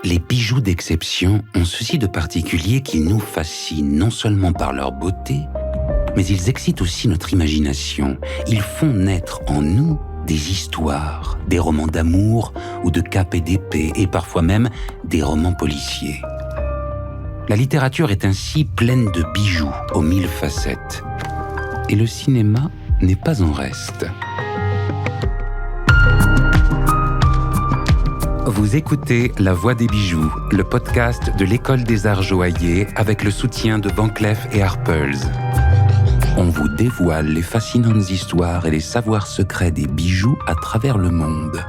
Les bijoux d'exception ont ceci de particulier qu'ils nous fascinent non seulement par leur beauté, mais ils excitent aussi notre imagination. Ils font naître en nous des histoires, des romans d'amour ou de cap et d'épée, et parfois même des romans policiers. La littérature est ainsi pleine de bijoux aux 1000 facettes. Et le cinéma n'est pas en reste. Vous écoutez La Voix des bijoux, le podcast de l'École des Arts Joailliers avec le soutien de Van Cleef & Arpels. On vous dévoile les fascinantes histoires et les savoirs secrets des bijoux à travers le monde.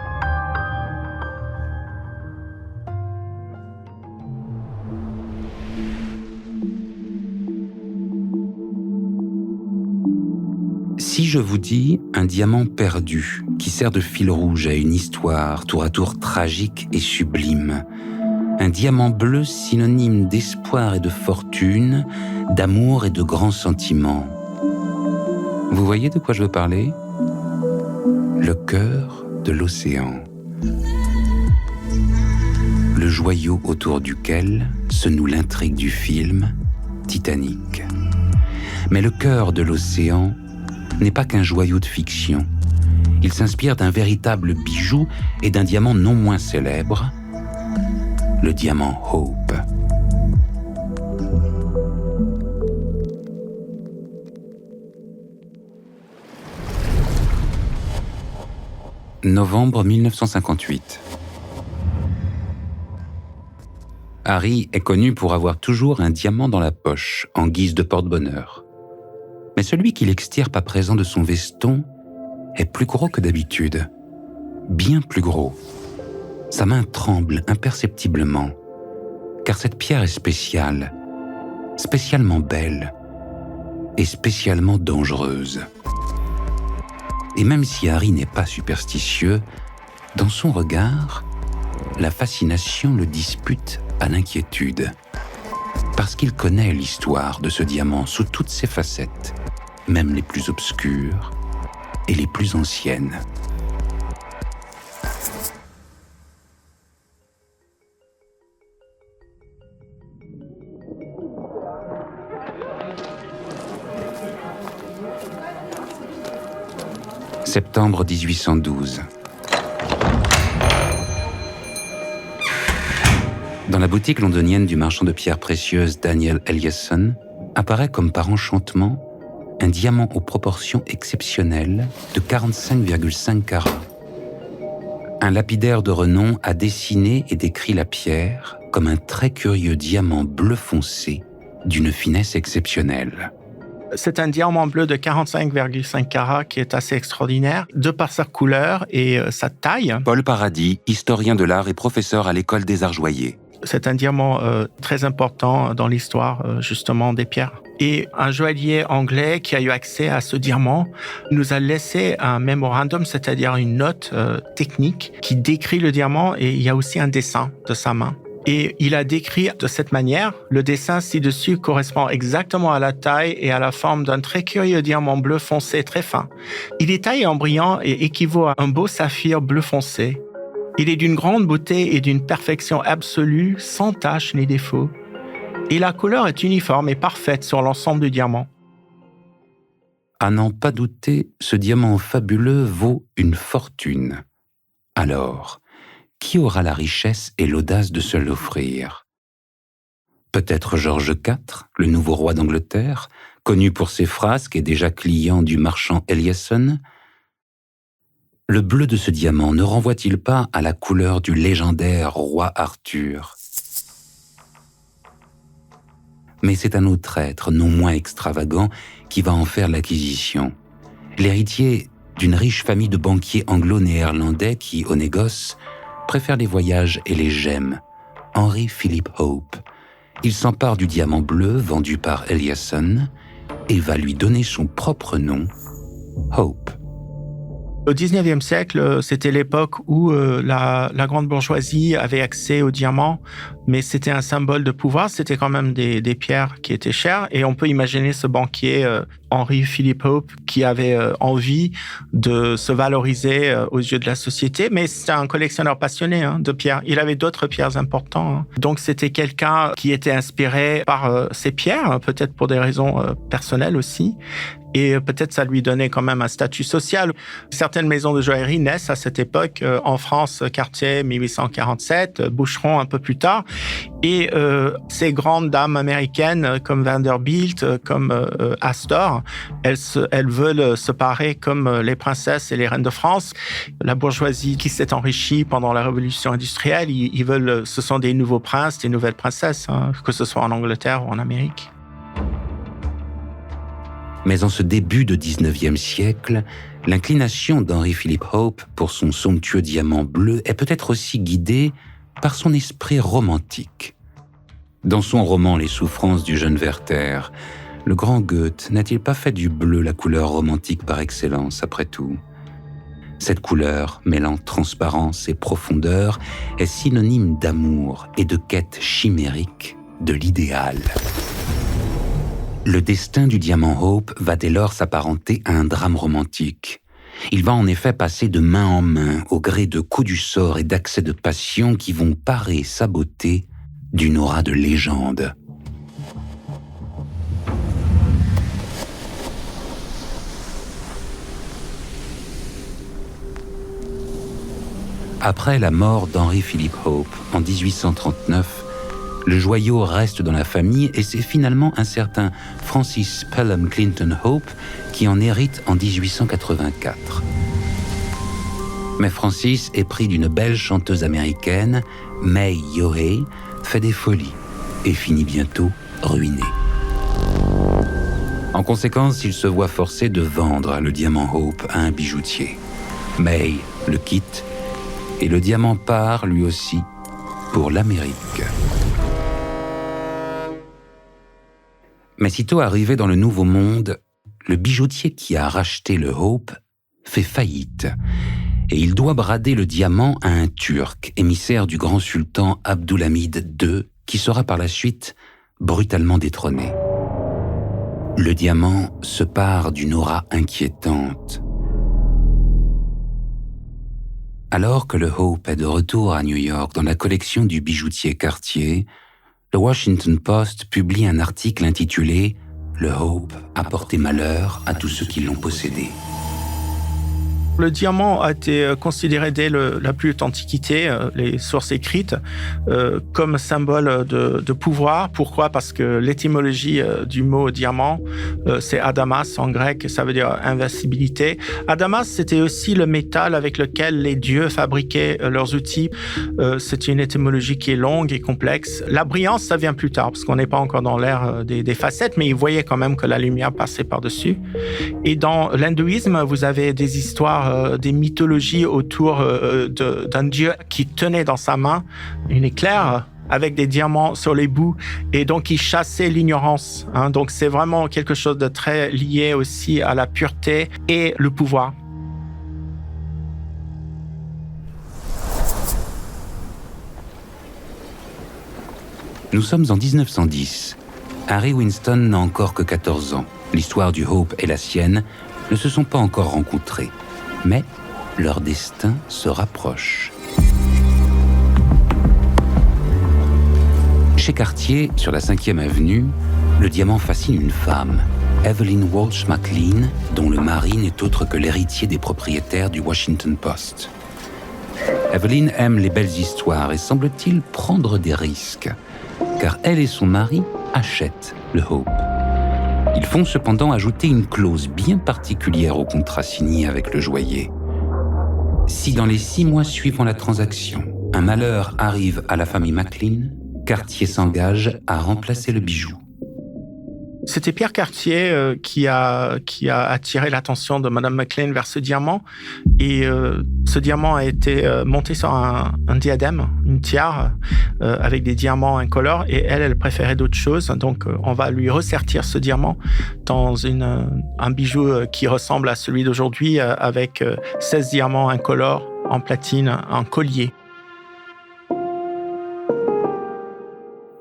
Si je vous dis un diamant perdu qui sert de fil rouge à une histoire tour à tour tragique et sublime, un diamant bleu synonyme d'espoir et de fortune, d'amour et de grands sentiments, vous voyez de quoi je veux parler ? Le cœur de l'océan. Le joyau autour duquel se noue l'intrigue du film Titanic. Mais le cœur de l'océan n'est pas qu'un joyau de fiction. Il s'inspire d'un véritable bijou et d'un diamant non moins célèbre, le diamant Hope. Novembre 1958. Harry est connu pour avoir toujours un diamant dans la poche, en guise de porte-bonheur. Mais celui qu'il extirpe à présent de son veston est plus gros que d'habitude. Bien plus gros. Sa main tremble imperceptiblement, car cette pierre est spéciale, spécialement belle et spécialement dangereuse. Et même si Harry n'est pas superstitieux, dans son regard, la fascination le dispute à l'inquiétude, parce qu'il connaît l'histoire de ce diamant sous toutes ses facettes, même les plus obscures et les plus anciennes. Septembre 1812. Dans la boutique londonienne du marchand de pierres précieuses Daniel Eliasson, apparaît comme par enchantement un diamant aux proportions exceptionnelles de 45,5 carats. Un lapidaire de renom a dessiné et décrit la pierre comme un très curieux diamant bleu foncé d'une finesse exceptionnelle. C'est un diamant bleu de 45,5 carats qui est assez extraordinaire, de par sa couleur et sa taille. Paul Paradis, historien de l'art et professeur à l'École des Arts Joailliers. C'est un diamant très important dans l'histoire justement des pierres. Et un joaillier anglais qui a eu accès à ce diamant nous a laissé un memorandum, c'est-à-dire une note technique qui décrit le diamant, et il y a aussi un dessin de sa main. Et il a décrit de cette manière, le dessin ci-dessus correspond exactement à la taille et à la forme d'un très curieux diamant bleu foncé très fin. Il est taillé en brillant et équivaut à un beau saphir bleu foncé. Il est d'une grande beauté et d'une perfection absolue, sans tache ni défaut. Et la couleur est uniforme et parfaite sur l'ensemble du diamant. À n'en pas douter, ce diamant fabuleux vaut une fortune. Alors, qui aura la richesse et l'audace de se l'offrir ? Peut-être George IV, le nouveau roi d'Angleterre, connu pour ses frasques et déjà client du marchand Eliasson. Le bleu de ce diamant ne renvoie-t-il pas à la couleur du légendaire roi Arthur ? Mais c'est un autre être, non moins extravagant, qui va en faire l'acquisition. L'héritier d'une riche famille de banquiers anglo-néerlandais qui, au négoce, préfère les voyages et les gemmes, Henry Philip Hope. Il s'empare du diamant bleu vendu par Eliasson et va lui donner son propre nom, Hope. Au 19e siècle, c'était l'époque où la grande bourgeoisie avait accès aux diamants, mais c'était un symbole de pouvoir. C'était quand même des pierres qui étaient chères. Et on peut imaginer ce banquier, Henry Philip Hope, qui avait envie de se valoriser aux yeux de la société. Mais c'était un collectionneur passionné de pierres. Il avait d'autres pierres importantes. Donc c'était quelqu'un qui était inspiré par ces pierres, peut-être pour des raisons personnelles aussi. Et peut-être ça lui donnait quand même un statut social. Certaines maisons de joaillerie naissent à cette époque. En France, Cartier, 1847, Boucheron un peu plus tard. Et ces grandes dames américaines comme Vanderbilt, comme Astor, elles veulent se parer comme les princesses et les reines de France. La bourgeoisie qui s'est enrichie pendant la Révolution industrielle, ils veulent, ce sont des nouveaux princes, des nouvelles princesses, que ce soit en Angleterre ou en Amérique. Mais en ce début de 19e siècle, l'inclination d'Henry Philip Hope pour son somptueux diamant bleu est peut-être aussi guidée par son esprit romantique. Dans son roman « Les souffrances du jeune Werther », le grand Goethe n'a-t-il pas fait du bleu la couleur romantique par excellence, après tout ? Cette couleur, mêlant transparence et profondeur, est synonyme d'amour et de quête chimérique de l'idéal. Le destin du diamant Hope va dès lors s'apparenter à un drame romantique. Il va en effet passer de main en main au gré de coups du sort et d'accès de passion qui vont parer sa beauté d'une aura de légende. Après la mort d'Henry Philip Hope en 1839, le joyau reste dans la famille et c'est finalement un certain Francis Pelham Clinton Hope qui en hérite en 1884. Mais Francis, épris d'une belle chanteuse américaine, May Yohei, fait des folies et finit bientôt ruiné. En conséquence, il se voit forcé de vendre le diamant Hope à un bijoutier. May le quitte et le diamant part, lui aussi, pour l'Amérique. Mais sitôt arrivé dans le Nouveau Monde, le bijoutier qui a racheté le Hope fait faillite et il doit brader le diamant à un Turc, émissaire du grand sultan Abdulhamid II, qui sera par la suite brutalement détrôné. Le diamant se pare d'une aura inquiétante. Alors que le Hope est de retour à New York dans la collection du bijoutier Cartier, le Washington Post publie un article intitulé « Le Hope a porté malheur à tous ceux qui l'ont possédé ». Le diamant a été considéré dès la plus haute antiquité, les sources écrites, comme symbole de pouvoir. Pourquoi ? Parce que l'étymologie du mot diamant, c'est adamas en grec, ça veut dire invincibilité. Adamas, c'était aussi le métal avec lequel les dieux fabriquaient leurs outils. C'est une étymologie qui est longue et complexe. La brillance, ça vient plus tard, parce qu'on n'est pas encore dans l'ère des facettes, mais ils voyaient quand même que la lumière passait par-dessus. Et dans l'hindouisme, vous avez des histoires, des mythologies autour d'un dieu qui tenait dans sa main une éclair avec des diamants sur les bouts et donc il chassait l'ignorance. Donc c'est vraiment quelque chose de très lié aussi à la pureté et le pouvoir. Nous sommes en 1910. Harry Winston n'a encore que 14 ans. L'histoire du Hope et la sienne ne se sont pas encore rencontrés. Mais leur destin se rapproche. Chez Cartier, sur la 5e avenue, le diamant fascine une femme, Evelyn Walsh McLean, dont le mari n'est autre que l'héritier des propriétaires du Washington Post. Evelyn aime les belles histoires et semble-t-il prendre des risques, car elle et son mari achètent le Hope. Ils font cependant ajouter une clause bien particulière au contrat signé avec le joaillier. Si dans les 6 mois suivant la transaction, un malheur arrive à la famille McLean, Cartier s'engage à remplacer le bijou. C'était Pierre Cartier qui a attiré l'attention de Madame McLean vers ce diamant. Et ce diamant a été monté sur un diadème, une tiare, avec des diamants incolores. Et elle préférait d'autres choses. Donc, on va lui ressertir ce diamant dans un bijou qui ressemble à celui d'aujourd'hui, avec 16 diamants incolores en platine, un collier.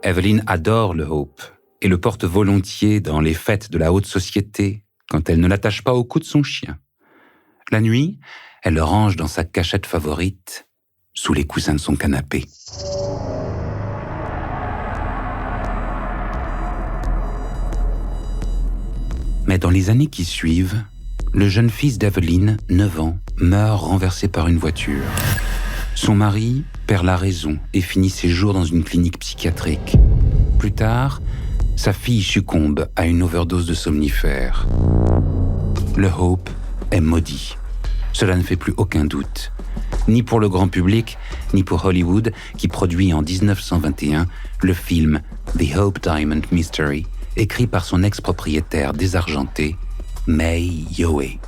Evelyn adore le Hope et le porte volontiers dans les fêtes de la haute société, quand elle ne l'attache pas au cou de son chien. La nuit, elle le range dans sa cachette favorite, sous les coussins de son canapé. Mais dans les années qui suivent, le jeune fils d'Evelyn, 9 ans, meurt renversé par une voiture. Son mari perd la raison et finit ses jours dans une clinique psychiatrique. Plus tard, sa fille succombe à une overdose de somnifères. Le Hope est maudit. Cela ne fait plus aucun doute. Ni pour le grand public, ni pour Hollywood, qui produit en 1921 le film The Hope Diamond Mystery, écrit par son ex-propriétaire désargenté, May Yohe.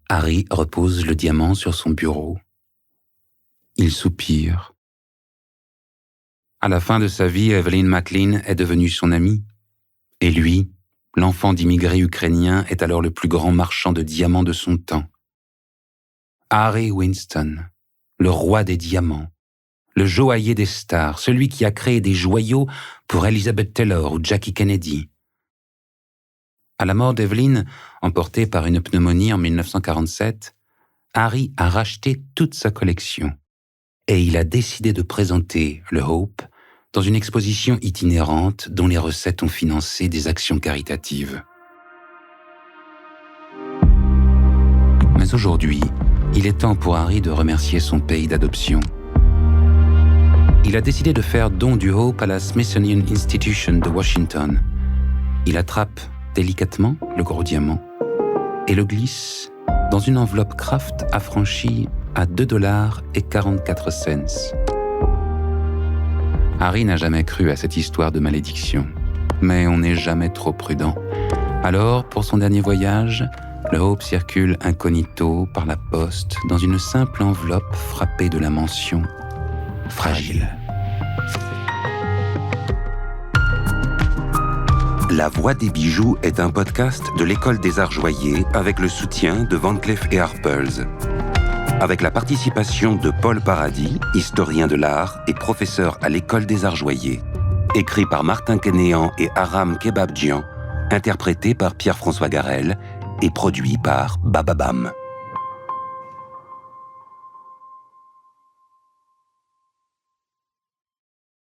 Harry repose le diamant sur son bureau. Il soupire. À la fin de sa vie, Evelyn McLean est devenue son amie. Et lui, l'enfant d'immigrés ukrainiens, est alors le plus grand marchand de diamants de son temps. Harry Winston, le roi des diamants, le joaillier des stars, celui qui a créé des joyaux pour Elizabeth Taylor ou Jackie Kennedy. À la mort d'Evelyn, emportée par une pneumonie en 1947, Harry a racheté toute sa collection et il a décidé de présenter le Hope dans une exposition itinérante dont les recettes ont financé des actions caritatives. Mais aujourd'hui, il est temps pour Harry de remercier son pays d'adoption. Il a décidé de faire don du Hope à la Smithsonian Institution de Washington. Il attrape délicatement le gros diamant et le glisse dans une enveloppe Kraft affranchie à $2,44. Harry n'a jamais cru à cette histoire de malédiction, mais on n'est jamais trop prudent. Alors, pour son dernier voyage, le Hope circule incognito par la poste dans une simple enveloppe frappée de la mention « Fragile ». La Voix des bijoux est un podcast de l'École des Arts Joailliers avec le soutien de Van Cleef & Arpels. Avec la participation de Paul Paradis, historien de l'art et professeur à l'École des Arts Joailliers. Écrit par Martin Kenéan et Aram Kebabjian, interprété par Pierre-François Garel et produit par Bababam.